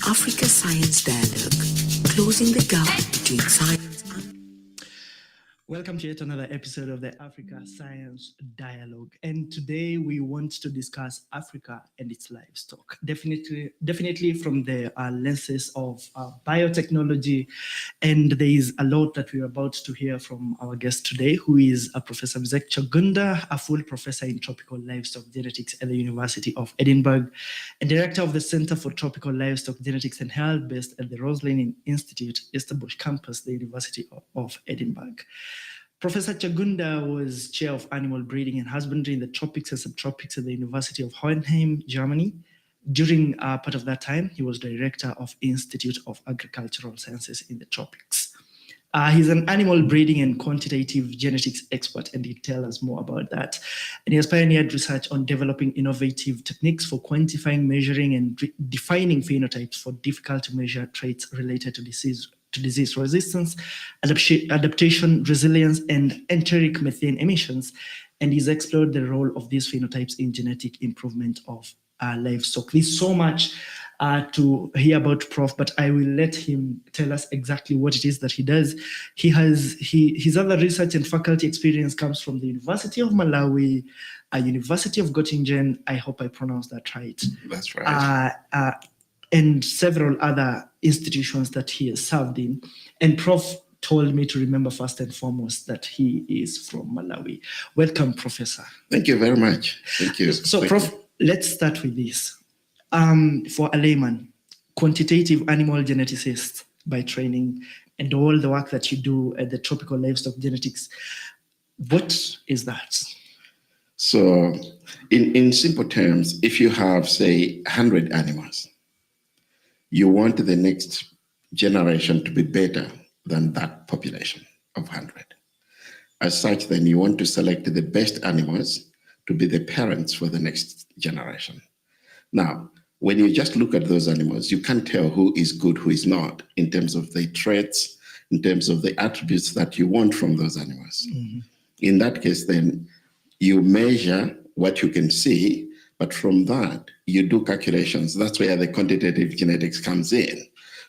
Africa Science Dialogue, closing the gap between science and... Welcome to yet another episode of the Africa Science Dialogue. And today we want to discuss Africa and its livestock. Definitely from the lenses of biotechnology. And there is a lot that we're about to hear from our guest today, who is Professor Vivek Chagunda, a full professor in tropical livestock genetics at the University of Edinburgh, and director of the Center for Tropical Livestock Genetics and Health based at the Roslin Institute, Easterbush campus, the University of Edinburgh. Professor Chagunda was chair of animal breeding and husbandry in the tropics and subtropics at the University of Hohenheim, Germany. During part of that time, he was director of Institute of Agricultural Sciences in the tropics. He's an animal breeding and quantitative genetics expert, and he'll tell us more about that. And he has pioneered research on developing innovative techniques for quantifying, measuring, and defining phenotypes for difficult to measure traits related to disease resistance, adaptation, resilience, and enteric methane emissions. And he's explored the role of these phenotypes in genetic improvement of livestock. There's so much to hear about Prof, but I will let him tell us exactly what it is that he does. His other research and faculty experience comes from the University of Malawi, University of Göttingen. I hope I pronounced that right. That's right. And several other institutions that he has served in. And Prof told me to remember first and foremost that he is from Malawi. Welcome, Professor. Thank you very much. Thank you. So, Prof, let's start with this. For a layman, quantitative animal geneticist by training, and all the work that you do at the Tropical Livestock Genetics, what is that? So, in simple terms, if you have, say, 100 animals, you want the next generation to be better than that population of 100. As such, then you want to select the best animals to be the parents for the next generation. Now, when you just look at those animals, you can't tell who is good, who is not, in terms of the traits, in terms of the attributes that you want from those animals. Mm-hmm. In that case, then you measure what you can see, but from that, you do calculations. That's where the quantitative genetics comes in.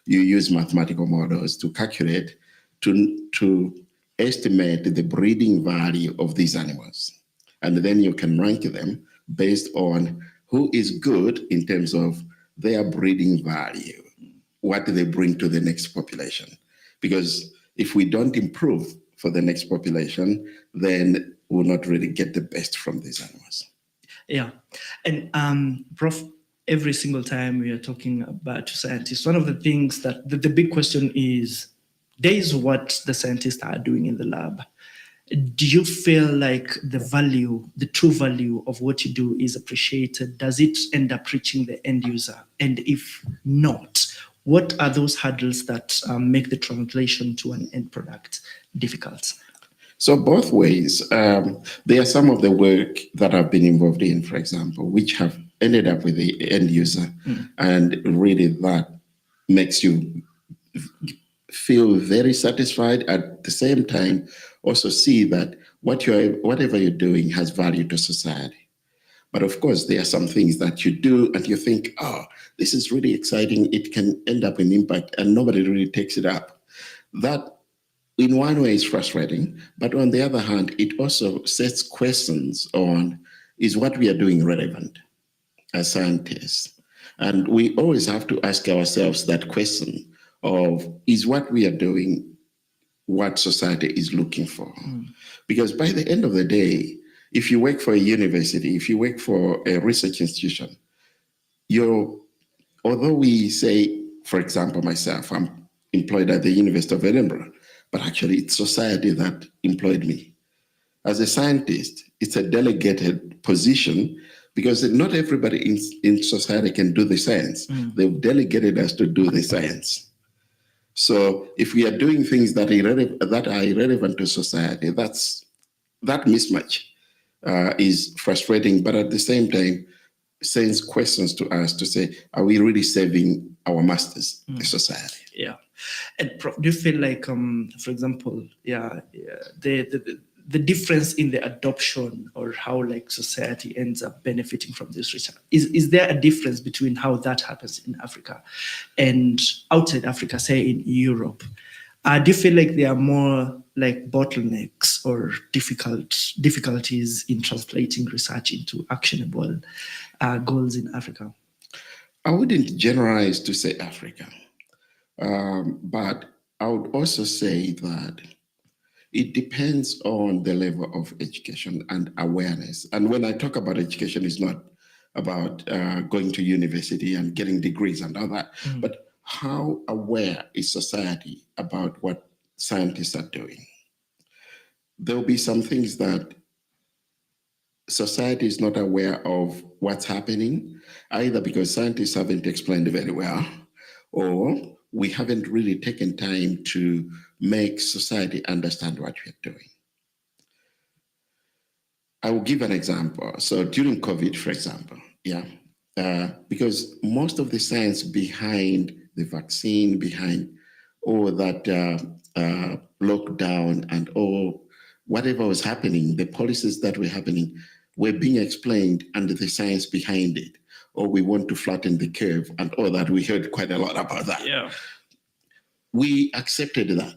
You use mathematical models to calculate, to estimate the breeding value of these animals. And then you can rank them based on who is good in terms of their breeding value, what do they bring to the next population. Because if we don't improve for the next population, then we'll not really get the best from these animals. Yeah. And Prof, every single time we are talking about scientists, one of the things that the big question is, there is what the scientists are doing in the lab. Do you feel like the true value of what you do is appreciated? Does it end up reaching the end user? And if not, what are those hurdles that make the translation to an end product difficult? So both ways. There are some of the work that I've been involved in, for example, which have ended up with the end user. And really that makes you feel very satisfied. At the same time, also see that whatever you're doing has value to society. But of course, there are some things that you do and you think, oh, this is really exciting. It can end up in impact and nobody really takes it up. That in one way is frustrating, but on the other hand, it also sets questions on, is what we are doing relevant as scientists? And we always have to ask ourselves that question of, is what we are doing what society is looking for? Because by the end of the day, if you work for a university, if you work for a research institution, although we say, for example, myself, I'm employed at the University of Edinburgh, but actually it's society that employed me. As a scientist, it's a delegated position because not everybody in society can do the science. They've delegated us to do the science. So if we are doing things that are irrelevant to society, that mismatch is frustrating, but at the same time, sends questions to us to say, are we really serving our masters, the society? Yeah. And do you feel like, for example, the the difference in the adoption or how like society ends up benefiting from this research? Is there a difference between how that happens in Africa and outside Africa, say in Europe? Do you feel like there are more like bottlenecks or difficulties in translating research into actionable goals in Africa? I wouldn't generalize to say Africa, but I would also say that it depends on the level of education and awareness. And when I talk about education, it's not about going to university and getting degrees and all that, but how aware is society about what scientists are doing? There will be some things that society is not aware of what's happening, either because scientists haven't explained very well, or we haven't really taken time to make society understand what we're doing. I will give an example. So during COVID, for example, because most of the science behind the vaccine, behind all that lockdown and all whatever was happening, the policies that were happening were being explained under the science behind it. Or we want to flatten the curve and all that. We heard quite a lot about that. Yeah. We accepted that.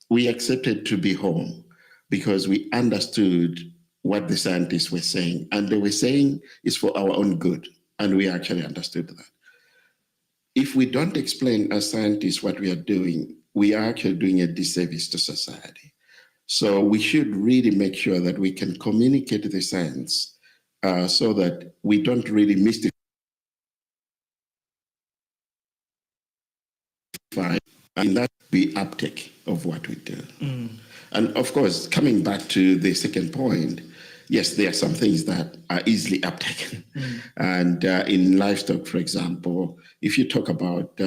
We accepted to be home because we understood what the scientists were saying, and they were saying it's for our own good, and we actually understood that. If we don't explain as scientists what we are doing, we are actually doing a disservice to society. So we should really make sure that we can communicate the science so that we don't really mystify and that be uptake of what we do. And of course, coming back to the second point, yes, there are some things that are easily uptaken. And in livestock, for example, if you talk about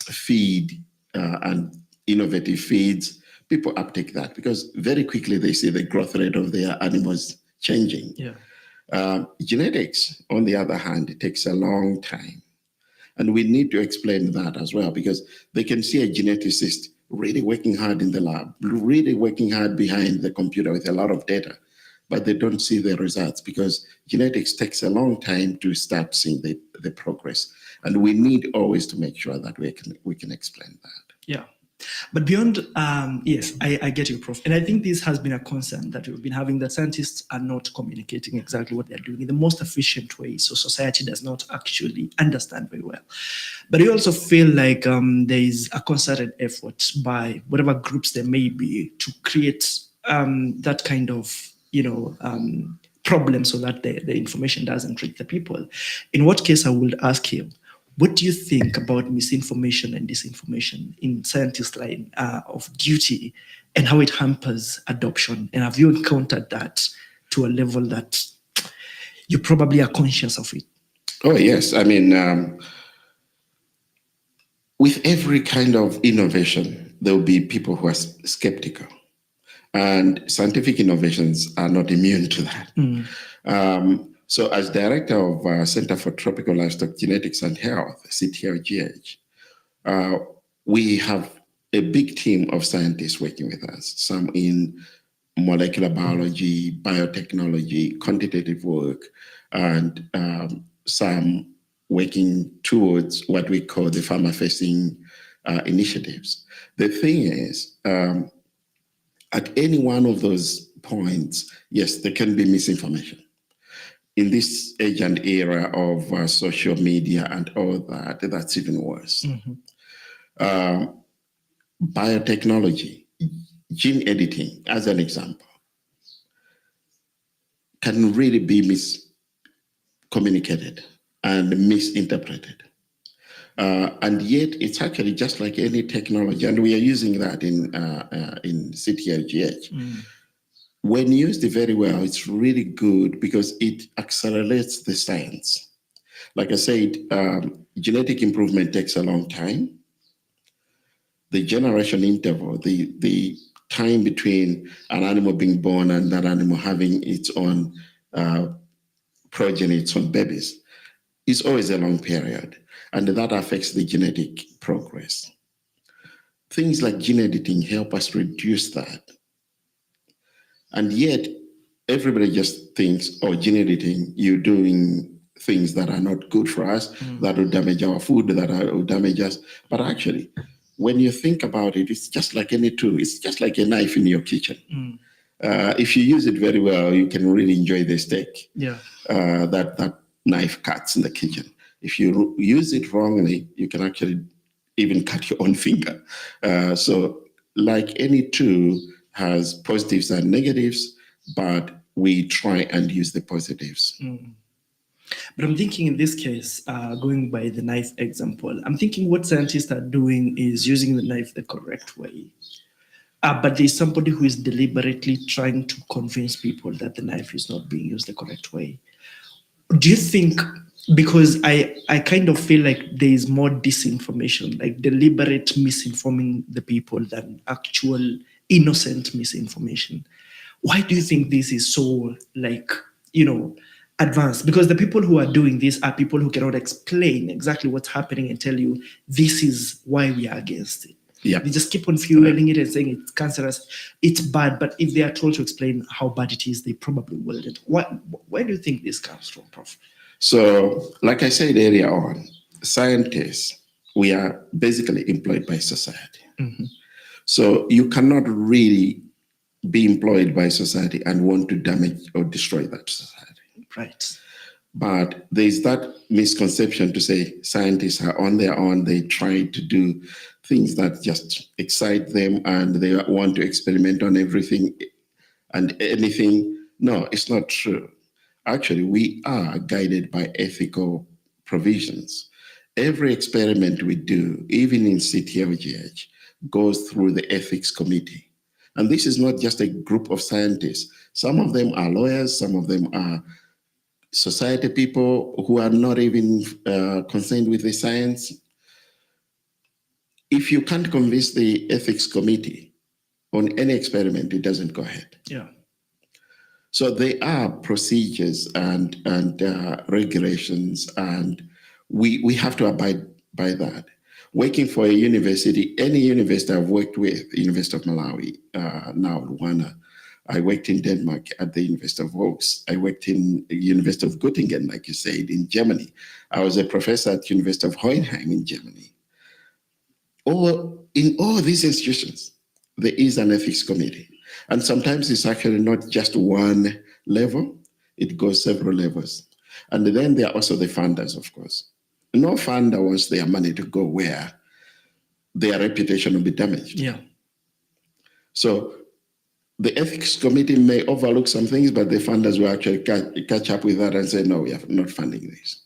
feed and innovative feeds, people uptake that because very quickly they see the growth rate of their animals changing. Genetics, on the other hand, it takes a long time. And we need to explain that as well, because they can see a geneticist really working hard in the lab, really working hard behind the computer with a lot of data, but they don't see the results because genetics takes a long time to start seeing the progress. And we need always to make sure that we can explain that. Yeah. But beyond, yes, I get you, Prof. And I think this has been a concern that we've been having, that scientists are not communicating exactly what they're doing in the most efficient way, so society does not actually understand very well. But we also feel like there is a concerted effort by whatever groups there may be to create that kind of, problem so that the information doesn't reach the people. In what case I would ask you, what do you think about misinformation and disinformation in scientists' line of duty and how it hampers adoption? And have you encountered that to a level that you probably are conscious of it? Oh, yes. I mean, with every kind of innovation, there will be people who are skeptical. And scientific innovations are not immune to that. So as director of Center for Tropical Livestock Genetics and Health, CTLGH, we have a big team of scientists working with us, some in molecular biology, biotechnology, quantitative work, and some working towards what we call the farmer-facing initiatives. The thing is, at any one of those points, yes, there can be misinformation. In this age and era of social media and all that, that's even worse. Biotechnology, gene editing, as an example, can really be miscommunicated and misinterpreted. And yet it's actually just like any technology, and we are using that in CTLGH. When used very well, it's really good because it accelerates the science. Like I said, genetic improvement takes a long time. The generation interval, the time between an animal being born and that animal having its own progeny, its own babies, is always a long period. And that affects the genetic progress. Things like gene editing help us reduce that. And yet, everybody just thinks, oh, gene editing, you're doing things that are not good for us, that will damage our food, will damage us. But actually, when you think about it, it's just like any tool. It's just like a knife in your kitchen. If you use it very well, you can really enjoy the steak that knife cuts in the kitchen. If you use it wrongly, you can actually even cut your own finger. So, like any tool, has positives and negatives, but we try and use the positives. But I'm thinking in this case, going by the knife example, I'm thinking what scientists are doing is using the knife the correct way. But there's somebody who is deliberately trying to convince people that the knife is not being used the correct way. Do you think, because I kind of feel like there is more disinformation, like deliberate misinforming the people than actual innocent misinformation. Why do you think this is so, like, advanced? Because the people who are doing this are people who cannot explain exactly what's happening and tell you this is why we are against it. Yeah. They just keep on fueling it and saying it's cancerous, it's bad. But if they are told to explain how bad it is, they probably wouldn't. Where do you think this comes from, Prof? So, like I said earlier on, scientists, we are basically employed by society. So you cannot really be employed by society and want to damage or destroy that society. Right. But there's that misconception to say scientists are on their own, they try to do things that just excite them and they want to experiment on everything and anything. No, it's not true. Actually, we are guided by ethical provisions. Every experiment we do, even in CTLGH, goes through the ethics committee. And this is not just a group of scientists. Some of them are lawyers, some of them are society people who are not even concerned with the science. If you can't convince the ethics committee on any experiment, it doesn't go ahead. Yeah. So there are procedures and regulations, and we have to abide by that. Working for a university, any university I've worked with, University of Malawi, now Rwanda. I worked in Denmark at the University of Oaks. I worked in the University of Göttingen, like you said, in Germany. I was a professor at University of Hohenheim in Germany. In all these institutions, there is an ethics committee. And sometimes it's actually not just one level, it goes several levels. And then there are also the funders, of course. No funder wants their money to go where their reputation will be damaged. Yeah. So the ethics committee may overlook some things, but the funders will actually catch up with that and say, no, we are not funding this.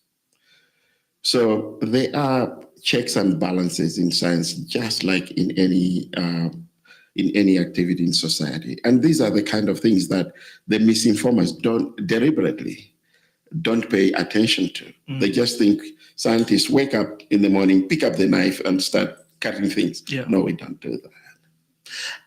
So there are checks and balances in science, just like in any activity in society. And these are the kind of things that the misinformers deliberately don't pay attention to. They just think scientists wake up in the morning, pick up the knife and start cutting things. Yeah. No, we don't do that.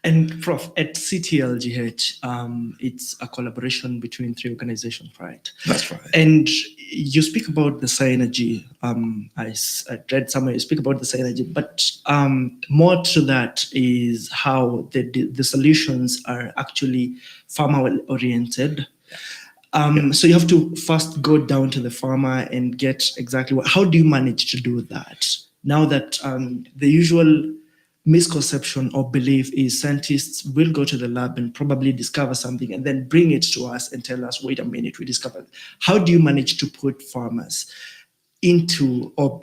And Prof, at CTLGH, it's a collaboration between 3 organizations, right? That's right. And you speak about the synergy. I read somewhere you speak about the synergy, but more to that is how the solutions are actually farmer-oriented. So you have to first go down to the farmer and get exactly how do you manage to do that? Now that the usual misconception or belief is scientists will go to the lab and probably discover something and then bring it to us and tell us, wait a minute, we discovered. How do you manage to put farmers into or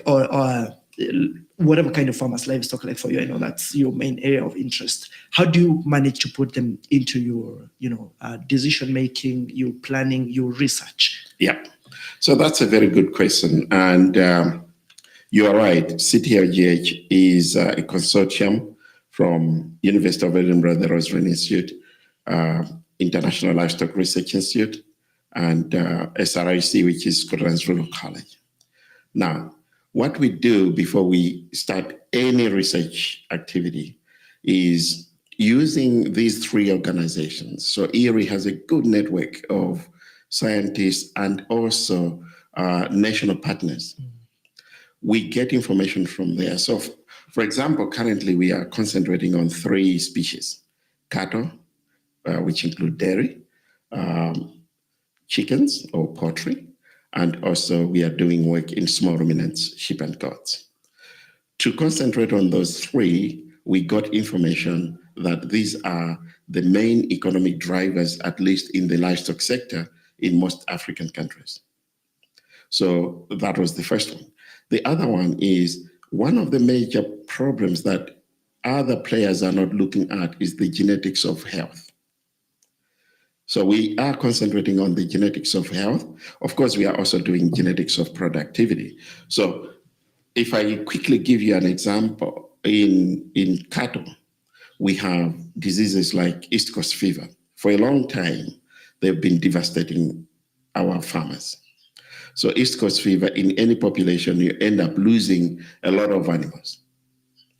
whatever kind of farmers, livestock, like for you, I know that's your main area of interest. How do you manage to put them into your, decision making, your planning, your research? Yeah, so that's a very good question, and you are right. CTLGH is a consortium from University of Edinburgh, the Rosalind Institute, International Livestock Research Institute, and SRIC, which is Scotland's Rural College. Now, what we do before we start any research activity is using these 3 organizations. So ERI has a good network of scientists and also national partners. We get information from there. So, for example, currently we are concentrating on 3 species: cattle, which include dairy, um, chickens or poultry, and also we are doing work in small ruminants, sheep and goats. To concentrate on those three, we got information that these are the main economic drivers, at least in the livestock sector in most African countries. So that was the first one. The other one is one of the major problems that other players are not looking at is the genetics of health. So we are concentrating on the genetics of health. Of course, we are also doing genetics of productivity. So if I quickly give you an example, in cattle, we have diseases like East Coast fever. For a long time, they've been devastating our farmers. So East Coast fever, in any population, you end up losing a lot of animals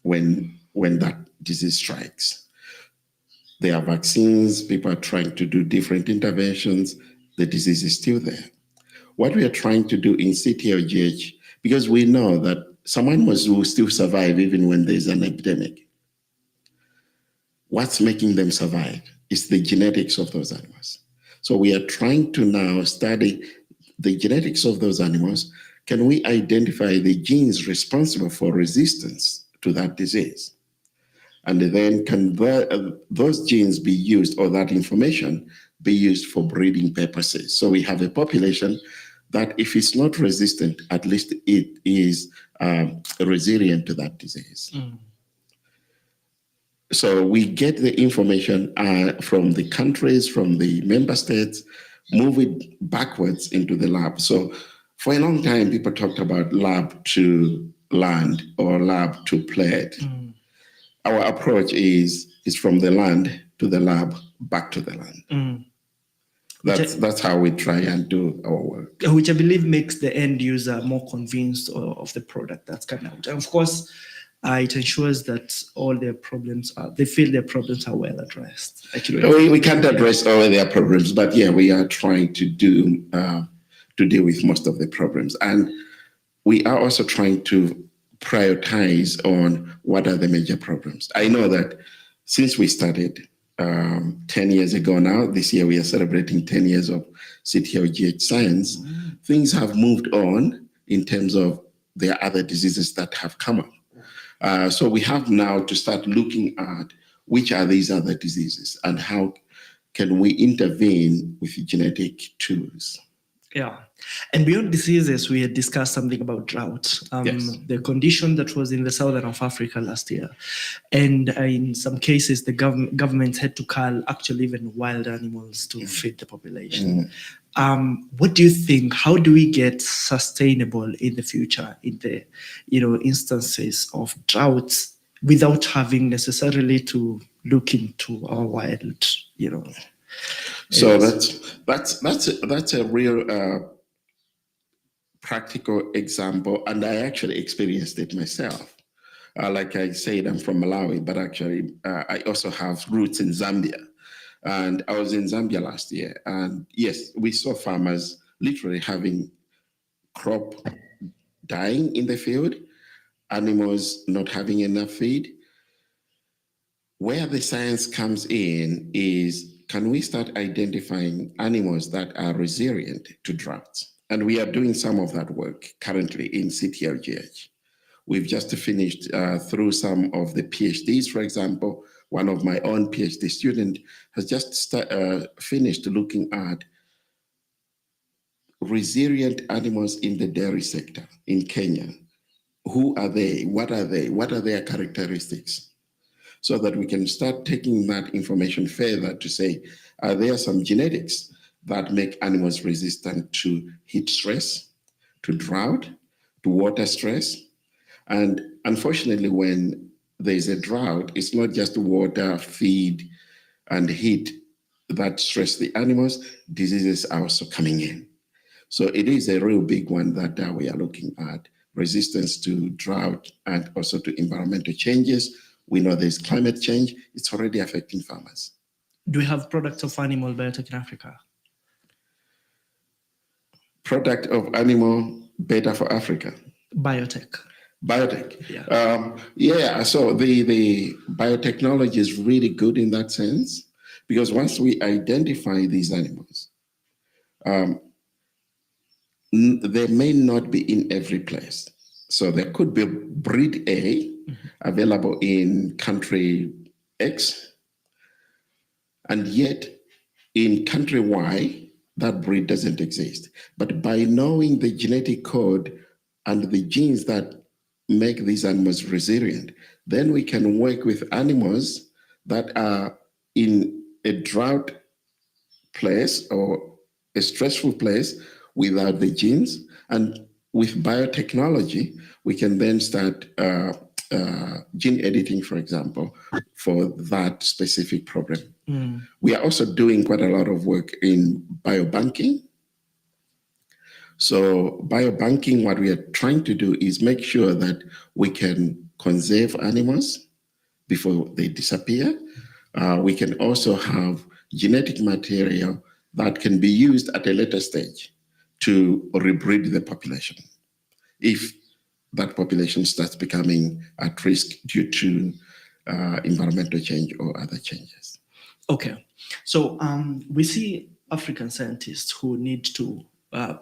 when that disease strikes. There are vaccines, people are trying to do different interventions, the disease is still there. What we are trying to do in CTLGH, because we know that some animals will still survive even when there's an epidemic. What's making them survive is the genetics of those animals. So we are trying to now study the genetics of those animals. Can we identify the genes responsible for resistance to that disease? And then can those genes be used, or that information be used for breeding purposes? So we have a population that if it's not resistant, at least it is resilient to that disease. So we get the information from the countries, from the member states, move it backwards into the lab. So for a long time, people talked about lab to land or lab to plate. Our approach is from the land to the lab, back to the land. That's how we try and do our work. Which I believe makes the end user more convinced of the product that's coming out. And of course, it ensures that all their problems they feel their problems are well addressed. We can't address all their problems, but yeah, we are trying to deal with most of the problems. And we are also trying to prioritize on what are the major problems. I know that since we started 10 years ago now, this year we are celebrating 10 years of CTLGH science, things have moved on in terms of there are other diseases that have come up. So we have now to start looking at which are these other diseases and how can we intervene with genetic tools. Yeah. And beyond diseases, we had discussed something about drought, Yes. the condition that was in the southern of Africa last year. And in some cases, the governments had to cull actually even wild animals to feed the population. What do you think? How do we get sustainable in the future in the instances of droughts without having necessarily to look into our wild, So areas? that's a real practical example, and I actually experienced it myself. Like I said, I'm from Malawi, but actually I also have roots in Zambia. And I was in Zambia last year, and yes, we saw farmers literally having crop dying in the field, animals not having enough feed. Where the science comes in is, can we start identifying animals that are resilient to droughts? And we are doing some of that work currently in CTLGH. We've just finished through some of the PhDs, for example. One of my own PhD student has just finished looking at resilient animals in the dairy sector in Kenya. Who are they? What are they? What are their characteristics? So that we can start taking that information further to say, are there some genetics that make animals resistant to heat stress, to drought, to water stress? And unfortunately, when there's a drought, it's not just water, feed, and heat that stress the animals, diseases are also coming in. So it is a real big one that we are looking at, resistance to drought and also to environmental changes. We know there's climate change, it's already affecting farmers. Do we have products of animal biotech in Africa? Product of animal beta for Africa. Biotech. Biotech. Yeah. So the biotechnology is really good in that sense. Because once we identify these animals, they may not be in every place. So there could be breed A available in country X, and yet in country Y, that breed doesn't exist. But by knowing the genetic code and the genes that make these animals resilient, then we can work with animals that are in a drought place or a stressful place without the genes. And with biotechnology, we can then start gene editing, for example, for that specific problem. We are also doing quite a lot of work in biobanking. So biobanking, what we are trying to do is make sure that we can conserve animals before they disappear. We can also have genetic material that can be used at a later stage to rebreed the population if that population starts becoming at risk due to environmental change or other changes. Okay, so we see African scientists who need to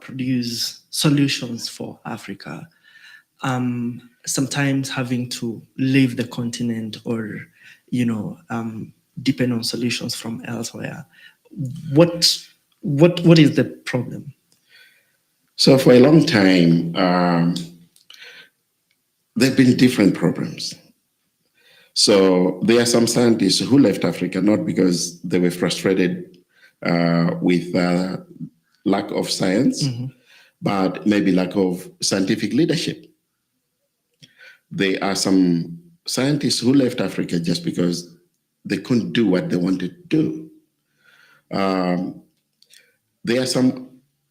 produce solutions for Africa, sometimes having to leave the continent or, depend on solutions from elsewhere. What is the problem? So for a long time, there have been different problems. So there are some scientists who left Africa not because they were frustrated with lack of science, but maybe lack of scientific leadership. There are some scientists who left Africa just because they couldn't do what they wanted to do. There are some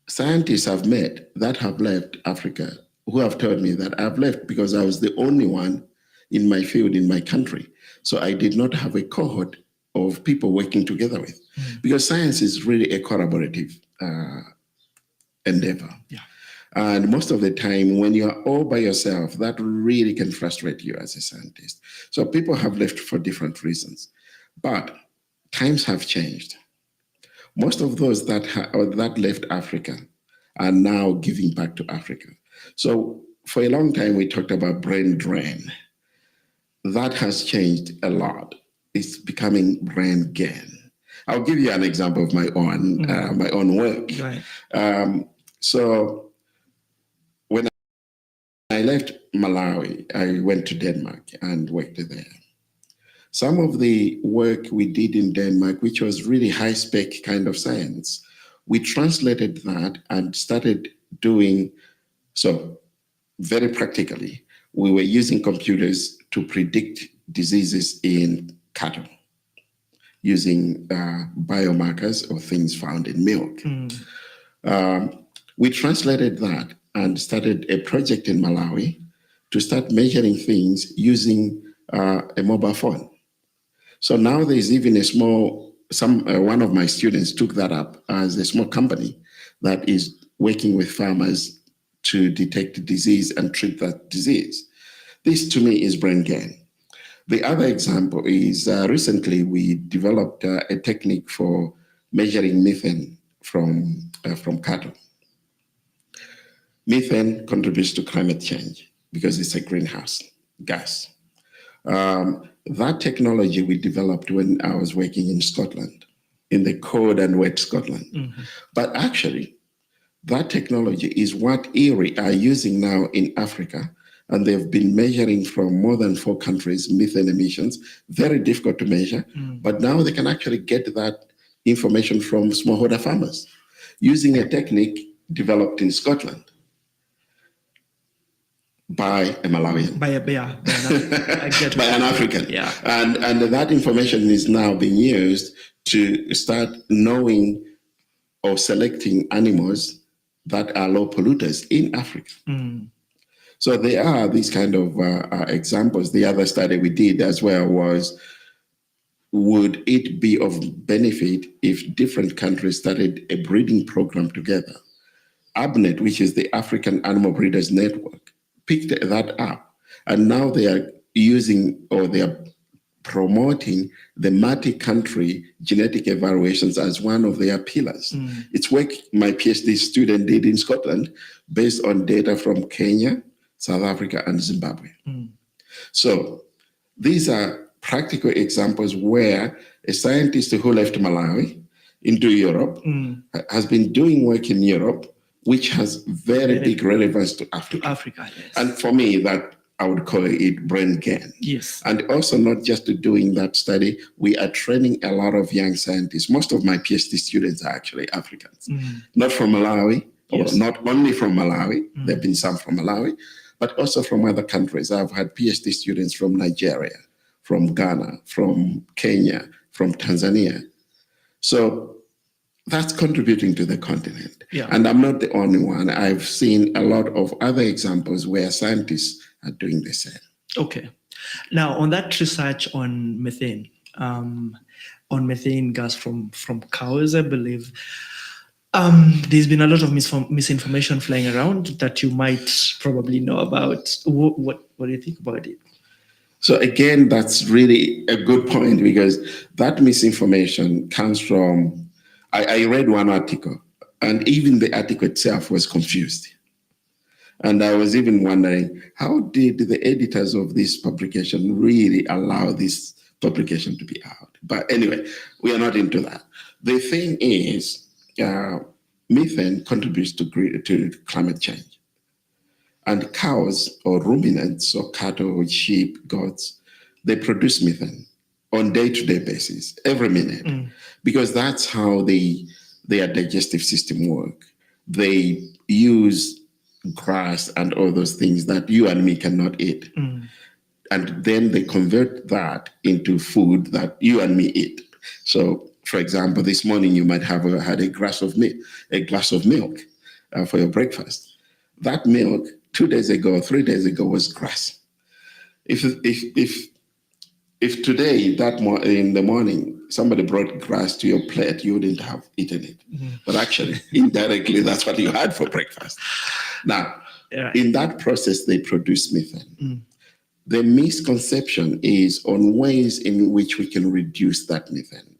scientists I've met that have left Africa who have told me that I've left because I was the only one in my field, in my country. So I did not have a cohort of people working together with. Because science is really a collaborative endeavor. Yeah. And most of the time, when you're all by yourself, that really can frustrate you as a scientist. So people have left for different reasons. But times have changed. Most of those that left Africa are now giving back to Africa. So for a long time, we talked about brain drain. That has changed a lot. It's becoming brain gain. I'll give you an example of my own work. Right. So when I left Malawi, I went to Denmark and worked there. Some of the work we did in Denmark, which was really high spec kind of science, we translated that and started doing, so very practically, we were using computers to predict diseases in cattle using biomarkers or things found in milk. We translated that and started a project in Malawi to start measuring things using a mobile phone. So now there's even one of my students took that up as a small company that is working with farmers to detect disease and treat that disease. This to me is brain gain. The other example is recently we developed a technique for measuring methane from cattle. Methane contributes to climate change because it's a greenhouse gas. That technology we developed when I was working in Scotland, in the cold and wet Scotland. But actually, that technology is what ERI are using now in Africa, and they've been measuring from more than 4 countries methane emissions. Very difficult to measure, but now they can actually get that information from smallholder farmers using a technique developed in Scotland by a Malawian. By an African. Yeah. And that information is now being used to start knowing or selecting animals that are low polluters in Africa. So there are these kind of examples. The other study we did as well was, would it be of benefit if different countries started a breeding program together? ABNet, which is the African Animal Breeders Network, picked that up. And now they are using, or they are promoting the multi-country genetic evaluations as one of their pillars. It's work my PhD student did in Scotland based on data from Kenya, South Africa, and Zimbabwe. So these are practical examples where a scientist who left Malawi into Europe has been doing work in Europe, which has very big relevance to Africa. Yes. And for me, that I would call it brain gain. Yes. And also not just doing that study, we are training a lot of young scientists. Most of my PhD students are actually Africans, not from Malawi, or not only from Malawi. There have been some from Malawi, but also from other countries. I've had PhD students from Nigeria, from Ghana, from Kenya, from Tanzania. So that's contributing to the continent. Yeah. And I'm not the only one. I've seen a lot of other examples where scientists are doing the same. Okay. Now, on that research on methane gas from cows, I believe, there's been a lot of misinformation flying around that you might probably know about. What do you think about it? So again, that's really a good point, because that misinformation comes from, I read one article, and even the article itself was confused. And I was even wondering, how did the editors of this publication really allow this publication to be out? But anyway, we are not into that. The thing is, methane contributes to climate change. And cows or ruminants or cattle, sheep, goats, they produce methane on day-to-day basis, every minute, because that's how their digestive system work. They use grass and all those things that you and me cannot eat. And then they convert that into food that you and me eat. So, for example, this morning you might have had a glass of milk for your breakfast. That milk 2 days ago, 3 days ago was grass. If today, in the morning, somebody brought grass to your plate, you wouldn't have eaten it. But actually, indirectly, that's what you had for breakfast. Now, in that process, they produce methane. The misconception is on ways in which we can reduce that methane.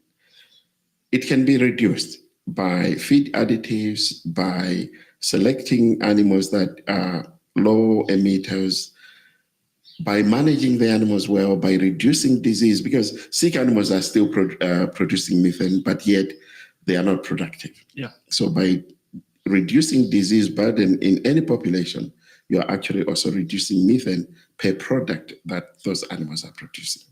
It can be reduced by feed additives, by selecting animals that are low emitters, by managing the animals well, by reducing disease, because sick animals are still producing methane, but yet they are not productive. Yeah. So by reducing disease burden in any population, you're actually also reducing methane per product that those animals are producing.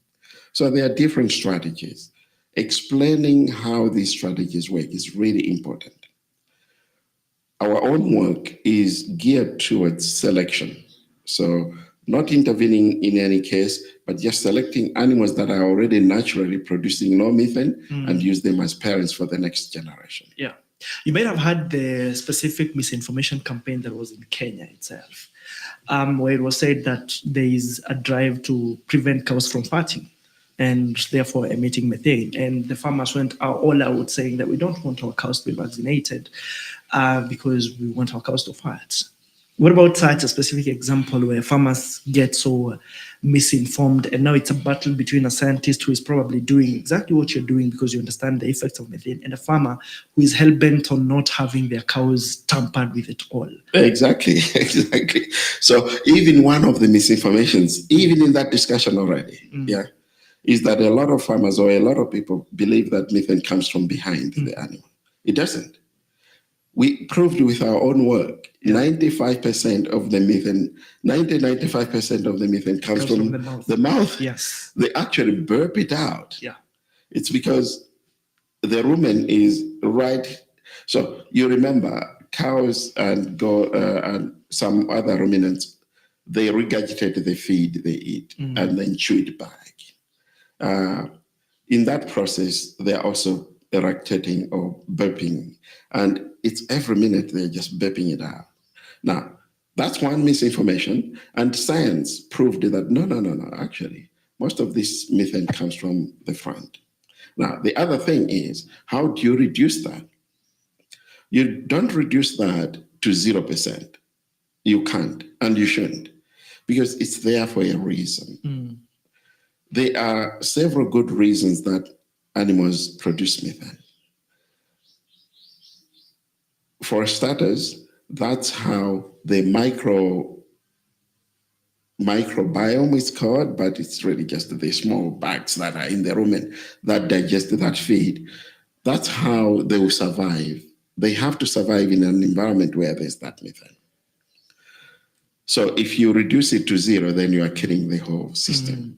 So there are different strategies. Explaining how these strategies work is really important. Our own work is geared towards selection. So not intervening in any case, but just selecting animals that are already naturally producing low methane and use them as parents for the next generation. Yeah. You might have had the specific misinformation campaign that was in Kenya itself, where it was said that there is a drive to prevent cows from fatting and therefore emitting methane. And the farmers went all out saying that we don't want our cows to be vaccinated because we want our cows to fat. What about such a specific example where farmers get so misinformed, and now it's a battle between a scientist who is probably doing exactly what you're doing because you understand the effects of methane, and a farmer who is hell-bent on not having their cows tampered with at all? Exactly. So even one of the misinformations, even in that discussion already, is that a lot of farmers or a lot of people believe that methane comes from behind the animal. It doesn't. We proved with our own work, 95% of the methane, 95% of the methane comes from the mouth. Yes. They actually burp it out. Yeah. It's because the rumen is right. So you remember cows and and some other ruminants, they regurgitate the feed they eat and then chew it back. In that process, they're also eructating or burping, and it's every minute they're just burping it out. Now, that's one misinformation, and science proved that no, actually, most of this methane comes from the front. Now, the other thing is, how do you reduce that? You don't reduce that to 0%. You can't, and you shouldn't, because it's there for a reason. There are several good reasons that animals produce methane. For starters, that's how the microbiome is called, but it's really just the small bugs that are in the rumen that digest that feed. That's how they will survive. They have to survive in an environment where there's that methane. So if you reduce it to zero, then you are killing the whole system.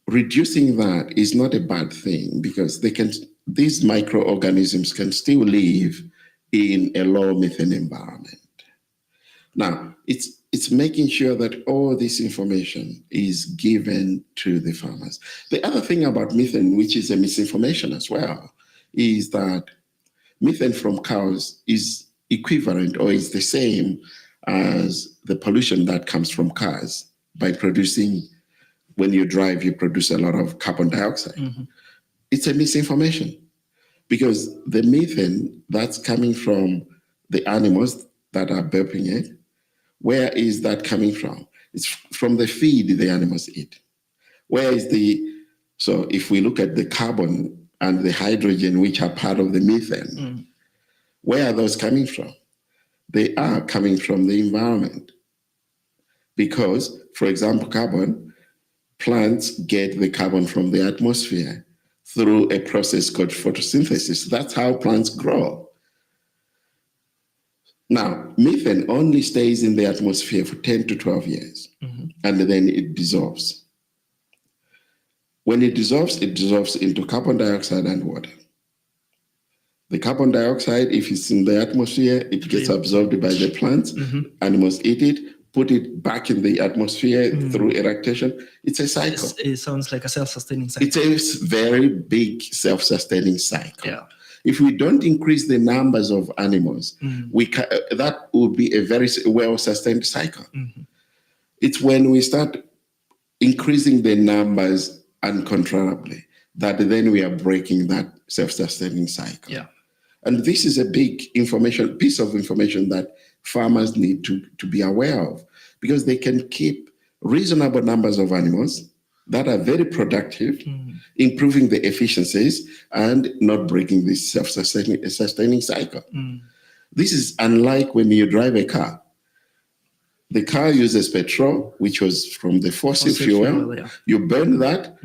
Reducing that is not a bad thing because these microorganisms can still live in a low methane environment. Now, it's making sure that all this information is given to the farmers. The other thing about methane, which is a misinformation as well, is that methane from cows is equivalent or is the same as the pollution that comes from cars by producing, when you drive, you produce a lot of carbon dioxide. It's a misinformation because the methane that's coming from the animals that are burping it, where is that coming from? It's from the feed the animals eat. So if we look at the carbon and the hydrogen, which are part of the methane, where are those coming from? They are coming from the environment. Because, for example, plants get the carbon from the atmosphere through a process called photosynthesis. That's how plants grow. Now, methane only stays in the atmosphere for 10 to 12 years, and then it dissolves. When it dissolves into carbon dioxide and water. The carbon dioxide, if it's in the atmosphere, it gets absorbed by the plants. Animals eat it, put it back in the atmosphere through eructation. It's a cycle. It sounds like a self-sustaining cycle. It's a very big self-sustaining cycle. Yeah. If we don't increase the numbers of animals, that would be a very well-sustained cycle. It's when we start increasing the numbers uncontrollably that then we are breaking that self-sustaining cycle. Yeah. And this is a big piece of information that farmers need to be aware of because they can keep reasonable numbers of animals that are very productive, improving the efficiencies and not breaking this self-sustaining cycle. This is unlike when you drive a car. The car uses petrol, which was from the fossil fuel. You burn that,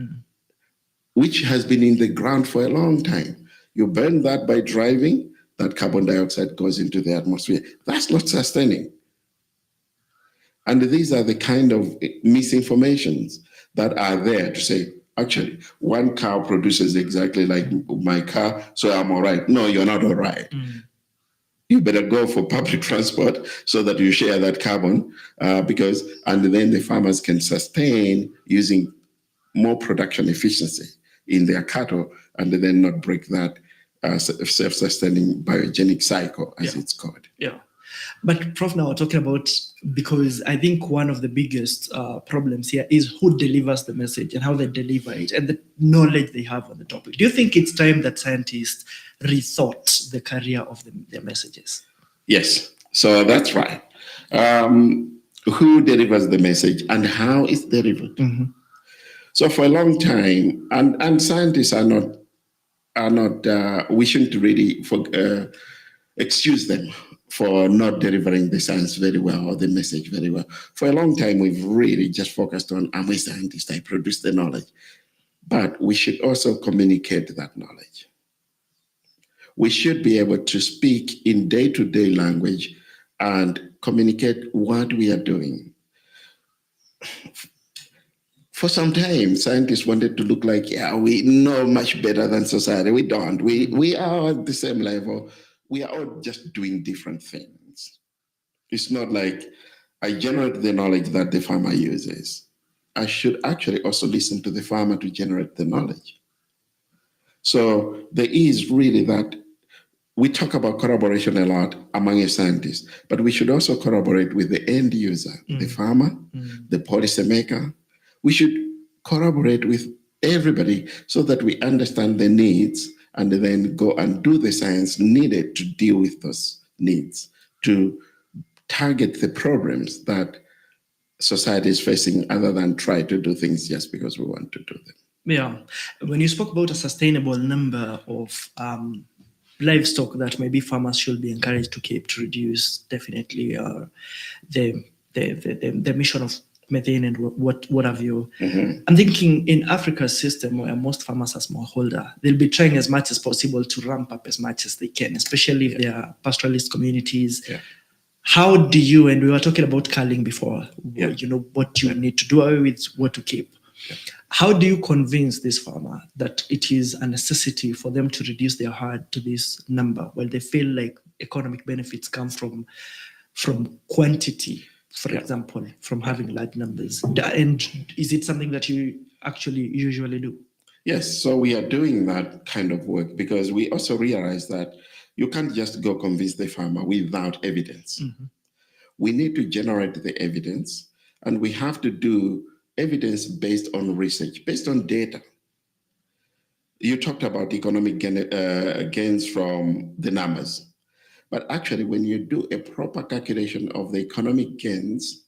which has been in the ground for a long time. You burn that by driving, that carbon dioxide goes into the atmosphere. That's not sustaining. And these are the kind of misinformations that are there to say, actually, one cow produces exactly like my car, so I'm all right. No, you're not all right. You better go for public transport so that you share that carbon and then the farmers can sustain using more production efficiency in their cattle and then not break that self-sustaining biogenic cycle, as it's called. Yeah. But Prof, now we're talking about, because I think one of the biggest problems here is who delivers the message and how they deliver it and the knowledge they have on the topic. Do you think it's time that scientists rethought the career of their messages? Yes, so that's right. Who delivers the message and how it's delivered? So for a long time, and scientists are not we shouldn't really excuse them for not delivering the science very well or the message very well. For a long time, we've really just focused on, I'm a scientist, I produce the knowledge. But we should also communicate that knowledge. We should be able to speak in day-to-day language and communicate what we are doing. For some time, scientists wanted to look like, we know much better than society. We don't. We are at the same level. We are all just doing different things. It's not like I generate the knowledge that the farmer uses. I should actually also listen to the farmer to generate the knowledge. So there is really that. We talk about collaboration a lot among a scientist, but we should also collaborate with the end user, the farmer, the policymaker. We should collaborate with everybody so that we understand the needs and then go and do the science needed to deal with those needs, to target the problems that society is facing other than try to do things just because we want to do them. Yeah. When you spoke about a sustainable number of livestock that maybe farmers should be encouraged to keep to reduce definitely the, the emission of methane and what have you. I'm thinking in Africa's system where most farmers are smallholder, they'll be trying as much as possible to ramp up as much as they can, especially if they are pastoralist communities. Yeah. How do you, and we were talking about culling before, Yeah. you know, what you need to do away with, what to keep. How do you convince this farmer that it is a necessity for them to reduce their herd to this number while they feel like economic benefits come from quantity, for example, from having large numbers? And is it something that you actually usually do? Yes, so we are doing that kind of work because we also realize that you can't just go convince the farmer without evidence. We need to generate the evidence, and we have to do evidence based on research, based on data. You talked about economic gains from the numbers, but actually when you do a proper calculation of the economic gains,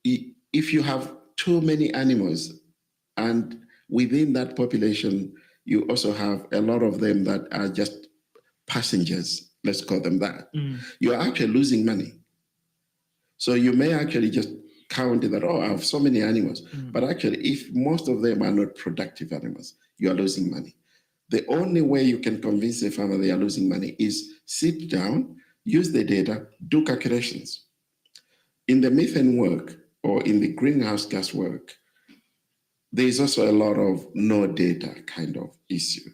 if you have too many animals and within that population, you also have a lot of them that are just passengers, let's call them that, you are actually losing money. So you may actually just count that, oh, I have so many animals. But actually, if most of them are not productive animals, you are losing money. The only way you can convince a farmer they are losing money is sit down, use the data, do calculations. In the methane work or in the greenhouse gas work, there is also a lot of no data kind of issue.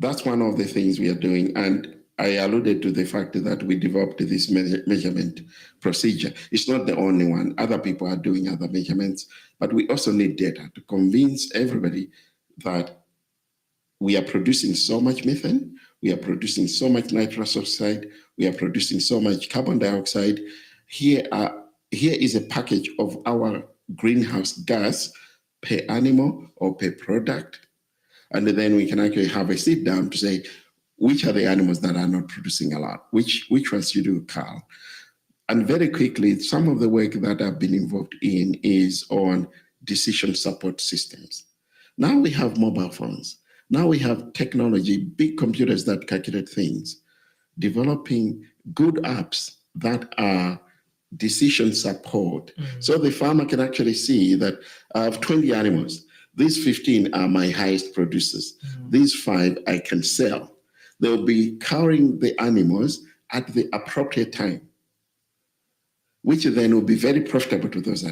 That's one of the things we are doing. And I alluded to the fact that we developed this measurement procedure. It's not the only one. Other people are doing other measurements, but we also need data to convince everybody that we are producing so much methane, we are producing so much nitrous oxide, we are producing so much carbon dioxide. Here is a package of our greenhouse gas per animal or per product. And then we can actually have a sit down to say, which are the animals that are not producing a lot? Which ones you do, Carl? And very quickly, some of the work that I've been involved in is on decision support systems. Now we have mobile phones. Now we have technology, big computers that calculate things, developing good apps that are decision support. So the farmer can actually see that I have 20 animals. These 15 are my highest producers. These 5 I can sell. They'll be curing the animals at the appropriate time, which then will be very profitable to those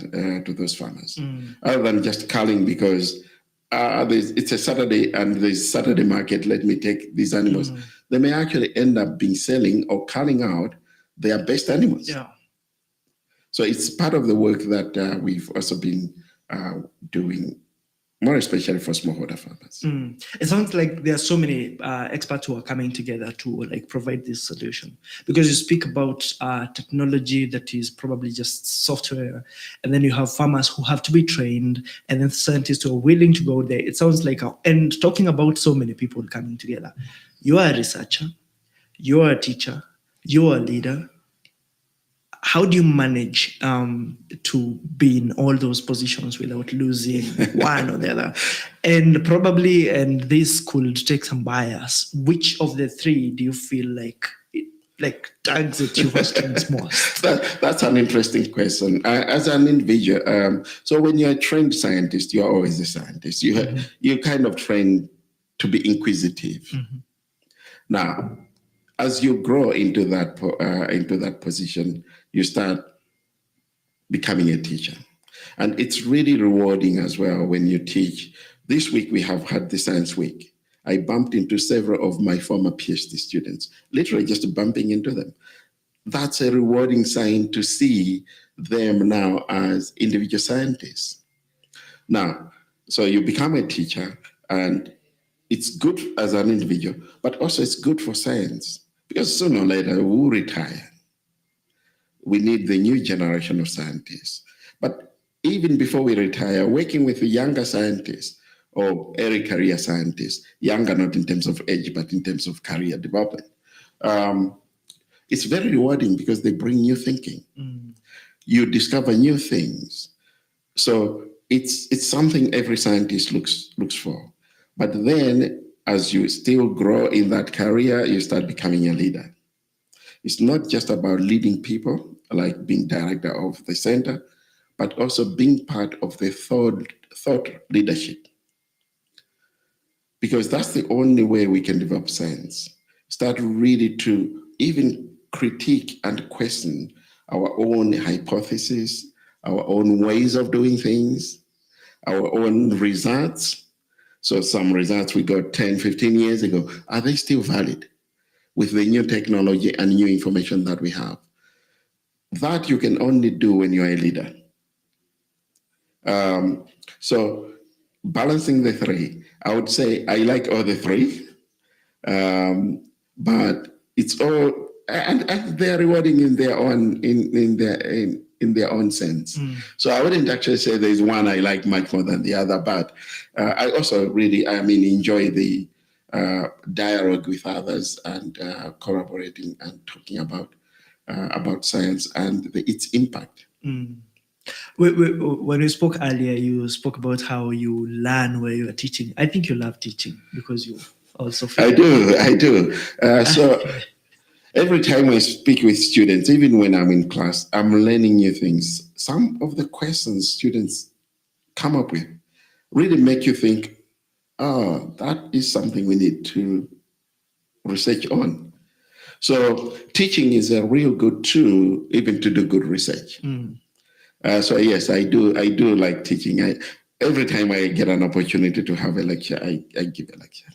farmers, other than just culling because it's a Saturday and there's Saturday market. Let me take these animals. They may actually end up being selling or culling out their best animals. Yeah. So it's part of the work that we've also been doing, more especially for smallholder farmers. It sounds like there are so many experts who are coming together to like provide this solution, because you speak about technology that is probably just software, and then you have farmers who have to be trained, and then scientists who are willing to go there. It sounds like, and talking about so many people coming together. You are a researcher, you are a teacher, you are a leader. How do you manage to be in all those positions without losing one or the other? And probably, and this could take some bias, which of the 3 do you feel like tags that you have strengths most? That's an interesting question. As an individual, so when you're a trained scientist, you're always a scientist. You kind of train to be inquisitive. Now, as you grow into that position, you start becoming a teacher. And it's really rewarding as well when you teach. This week we have had the Science Week. I bumped into several of my former PhD students, literally just bumping into them. That's a rewarding sign to see them now as individual scientists. Now, so you become a teacher, and it's good as an individual, but also it's good for science, because sooner or later we'll retire. We need the new generation of scientists. But even before we retire, working with the younger scientists or early career scientists, younger not in terms of age, but in terms of career development, it's very rewarding because they bring new thinking. you discover new things. So it's something every scientist looks for. But then as you still grow in that career, you start becoming a leader. It's not just about leading people, like being director of the center, but also being part of the thought leadership. Because that's the only way we can develop science. Start really to even critique and question our own hypotheses, our own ways of doing things, our own results. So some results we got 10, 15 years ago, are they still valid with the new technology and new information that we have? That you can only do when you're a leader. So balancing the three, I would say I like all the three, but it's all and they're rewarding in their own in their own sense. So I wouldn't actually say there's one I like much more than the other, but I also really enjoy the dialogue with others and collaborating and talking about science and its impact. When we spoke earlier, you spoke about how you learn where you are teaching. I think you love teaching because you also feel I do. So every time I speak with students, even when I'm in class, I'm learning new things. Some of the questions students come up with really make you think, oh, that is something we need to research on. So teaching is a real good tool even to do good research. So yes, I do like teaching. Every time I get an opportunity to have a lecture, I give a lecture.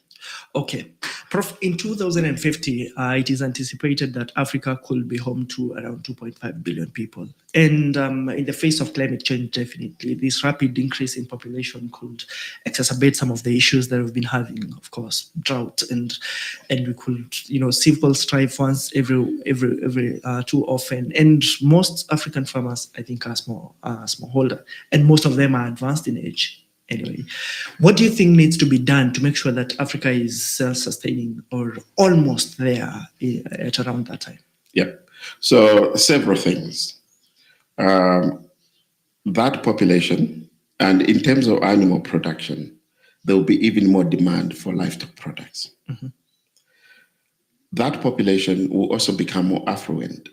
Okay. Prof, in 2050, it is anticipated that Africa could be home to around 2.5 billion people. And in the face of climate change, definitely, this rapid increase in population could exacerbate some of the issues that we've been having, of course, drought, and we could, simple strife once every too often. And most African farmers, I think, are smallholder, and most of them are advanced in age. Anyway, what do you think needs to be done to make sure that Africa is self-sustaining or almost there at around that time? Yeah. So several things. That population, and in terms of animal production, there will be even more demand for livestock products. That population will also become more affluent,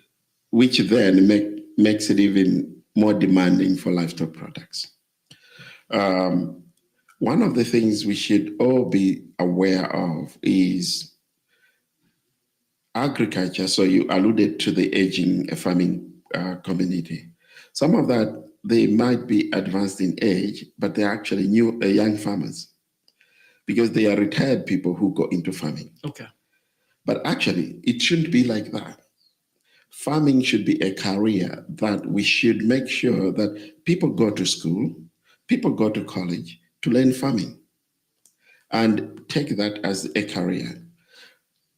which then makes it even more demanding for livestock products. One of the things we should all be aware of is agriculture. So you alluded to the aging farming community. Some of that, they might be advanced in age, but they're actually young farmers because they are retired people who go into farming. Okay. But actually, it shouldn't be like that. Farming should be a career that we should make sure that people go to school, people go to college to learn farming and take that as a career.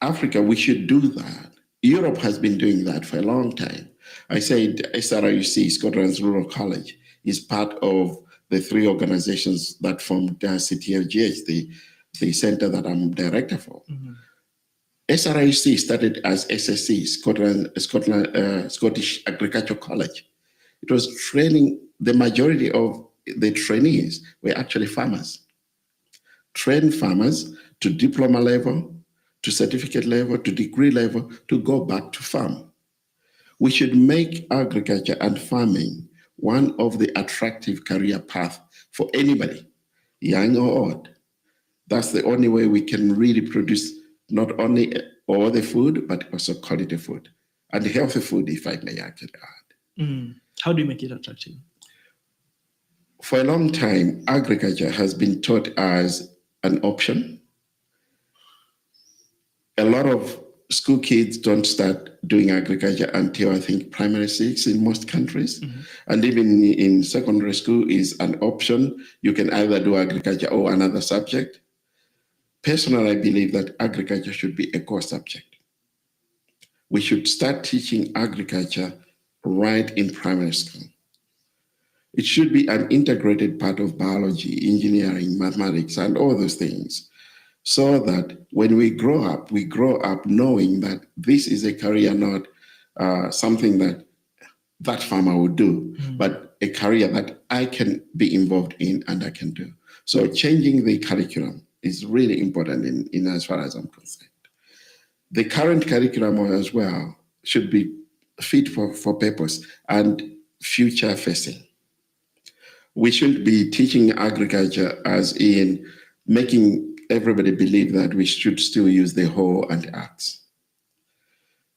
Africa, we should do that. Europe has been doing that for a long time. I said SRUC, Scotland's Rural College, is part of the three organizations that formed CTLGH, the center that I'm director for. SRIC started as SSC, Scottish Agricultural College. It was training, the majority of the trainees were actually farmers. Train farmers to diploma level, to certificate level, to degree level, to go back to farm. We should make agriculture and farming one of the attractive career paths for anybody, young or old. That's the only way we can really produce not only all the food, but also quality food and healthy food, if I may actually add. How do you make it attractive? For a long time, agriculture has been taught as an option. A lot of school kids don't start doing agriculture until, I think, primary 6 in most countries. And even in secondary school is an option. You can either do agriculture or another subject. Personally, I believe that agriculture should be a core subject. We should start teaching agriculture right in primary school. It should be an integrated part of biology, engineering, mathematics, and all those things, so that when we grow up knowing that this is a career, not something that that farmer would do, but a career that I can be involved in and I can do. So changing the curriculum is really important in as far as I'm concerned. The current curriculum as well should be fit for purpose and future facing. We shouldn't be teaching agriculture as in making everybody believe that we should still use the hoe and the axe.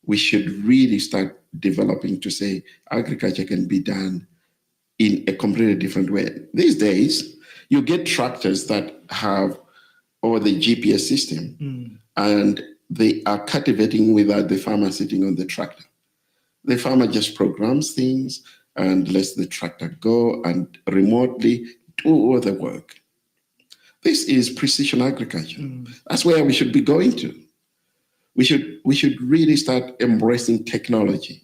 We should really start developing to say agriculture can be done in a completely different way. These days, you get tractors that have or the GPS system, and they are cultivating without the farmer sitting on the tractor. The farmer just programs things and lets the tractor go and remotely do all the work. This is precision agriculture. That's where we should be going to. We should really start embracing technology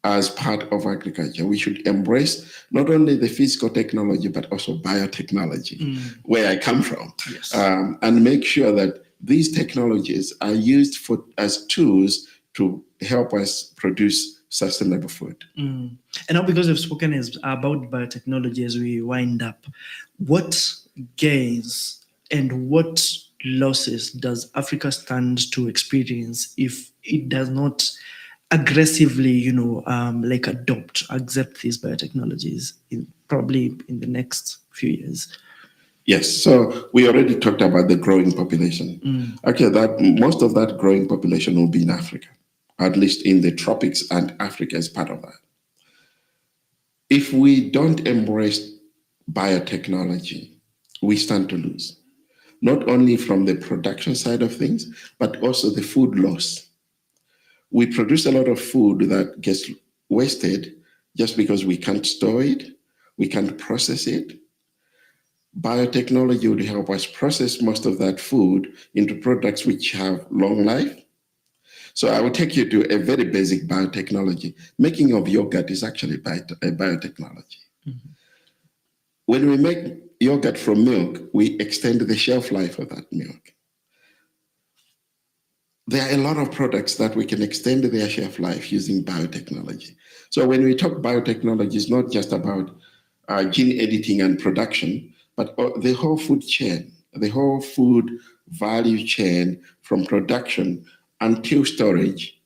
as part of agriculture. We should embrace not only the physical technology, but also biotechnology, where I come from, Yes. And make sure that these technologies are used as tools to help us produce sustainable food. And now, because we've spoken about biotechnology as we wind up, what gains and what losses does Africa stand to experience if it does not aggressively, accept these biotechnologies probably in the next few years? Yes, so we already talked about the growing population. Okay, that most of that growing population will be in Africa, at least in the tropics, and Africa is part of that. If we don't embrace biotechnology, we stand to lose, not only from the production side of things, but also the food loss. We produce a lot of food that gets wasted just because we can't store it, we can't process it. Biotechnology would help us process most of that food into products which have long life. So I will take you to a very basic biotechnology. Making of yogurt is actually a biotechnology. When we make yogurt from milk, we extend the shelf life of that milk. There are a lot of products that we can extend their shelf life using biotechnology. So when we talk biotechnology, it's not just about gene editing and production, but the whole food chain, the whole food value chain from production until storage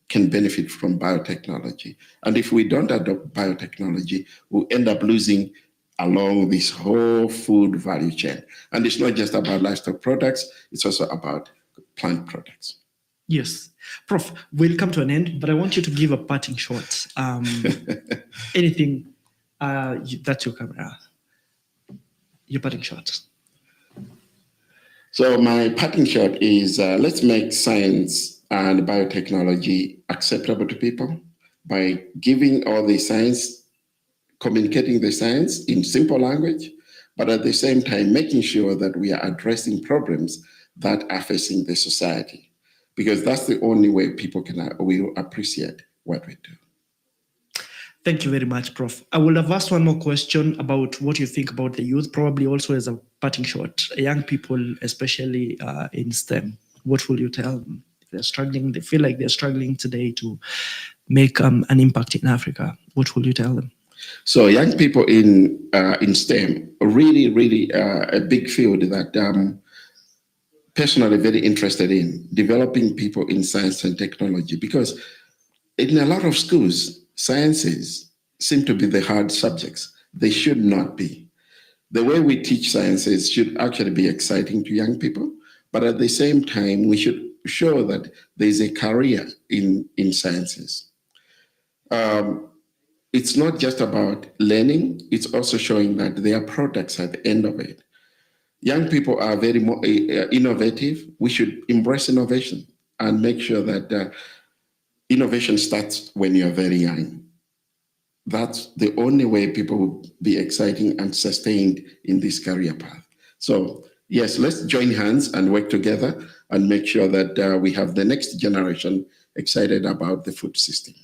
can benefit from biotechnology. And if we don't adopt biotechnology, we'll end up losing along this whole food value chain. And it's not just about livestock products, it's also about plant products. Yes. Prof, we'll come to an end, but I want you to give a parting shot. Anything that's your camera. Your parting shot. So my parting shot is let's make science and biotechnology acceptable to people by giving all the science, communicating the science in simple language, but at the same time making sure that we are addressing problems that are facing the society, because that's the only way people will appreciate what we do. Thank you very much, Prof. I will have asked one more question about what you think about the youth, probably also as a parting shot. Young people, especially in STEM, what will you tell them? They're struggling, they feel like they're struggling today to make an impact in Africa. What will you tell them? So young people in STEM, really a big field that personally very interested in developing people in science and technology, because in a lot of schools, sciences seem to be the hard subjects. They should not be. The way we teach sciences should actually be exciting to young people, but at the same time, we should show that there's a career in sciences. It's not just about learning, it's also showing that there are products at the end of it. Young people are very innovative. We should embrace innovation and make sure that innovation starts when you're very young. That's the only way people will be exciting and sustained in this career path. So yes, let's join hands and work together and make sure that we have the next generation excited about the food system.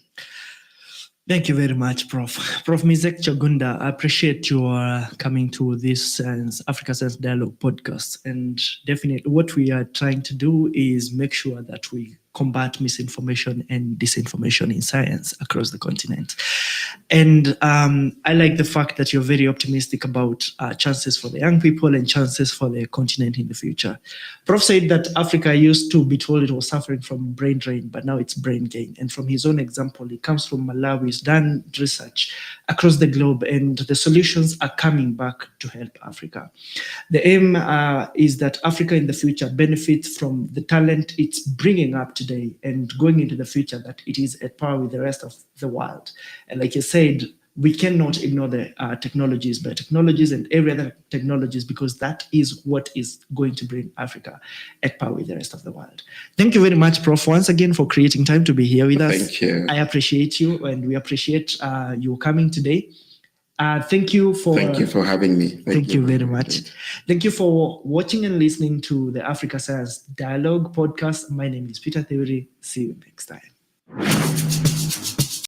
Thank you very much, Prof. Prof. Mizek Chagunda, I appreciate your coming to this Africa Science Dialogue podcast. And definitely what we are trying to do is make sure that we combat misinformation and disinformation in science across the continent. And I like the fact that you're very optimistic about chances for the young people and chances for the continent in the future. Prof said that Africa used to be told it was suffering from brain drain, but now it's brain gain. And from his own example, he comes from Malawi, he's done research across the globe, and the solutions are coming back to help Africa. The aim is that Africa in the future benefits from the talent it's bringing up today and going into the future, that it is at par with the rest of the world. And like you said, we cannot ignore the technologies, biotechnologies and every other technologies, because that is what is going to bring Africa at par with the rest of the world. Thank you very much, Prof, once again for creating time to be here with us. Thank you. I appreciate you, and we appreciate you coming today. Thank you for having me. Thank you very much. Thank you for watching and listening to the Africa Science Dialogue podcast. My name is Peter Theory. See you next time.